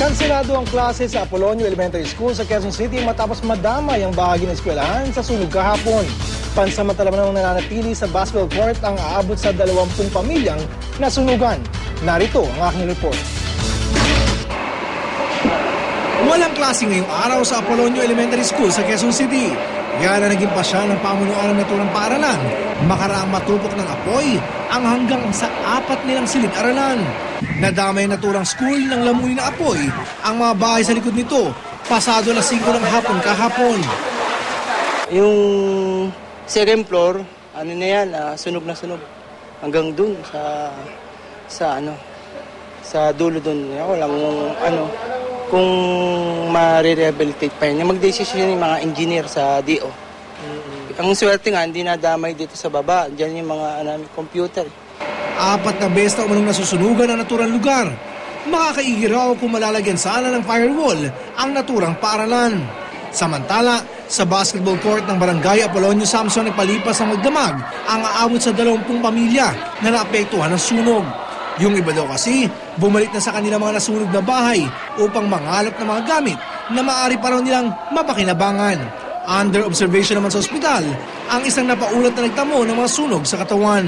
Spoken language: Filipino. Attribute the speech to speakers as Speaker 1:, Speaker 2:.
Speaker 1: Kanselado ang klase sa Apolonio Elementary School sa Quezon City matapos madamay ang bahagi ng eskwelahan sa sunog kahapon. Pansamantala namang nananatili sa basketball court ang aabot sa 20 pamilyang nasunugan. Narito ang aking report. Walang klase ngayong araw sa Apolonio Elementary School sa Quezon City. Yan ang naging pasya ng pamunuan ng naturang paaralan. Makaraang matupok ng apoy ang hanggang sa 4 nilang silid-aralan. Nadamay ang naturang school ng lamunin na apoy. Ang mga bahay sa likod nito, pasado na 5 ng hapon kahapon.
Speaker 2: Yung second floor, ano na yan, sunog na sunog. Hanggang dun sa dulo dun. Walang kung ma-rehabilitate pa yun. Mag-decision yung mga engineer sa DO. Ang swerte nga, hindi nadamay dito sa baba. Diyan yung mga computer.
Speaker 1: 4 na beses na umanong nasusunugan ang naturang lugar. Makakaigiraw kung malalagyan sana ng firewall ang naturang paaralan. Samantala, sa basketball court ng Barangay Apolonio Samson nagpalipas ang magdamag ang aabot sa 20 pamilya na naapektuhan ng sunog. Yung iba daw kasi, bumalik na sa kanilang mga nasunog na bahay upang mangalap ng mga gamit na maaari pa raw nilang mapakinabangan. Under observation naman sa ospital, ang isang napaulat na nagtamo ng mga sunog sa katawan.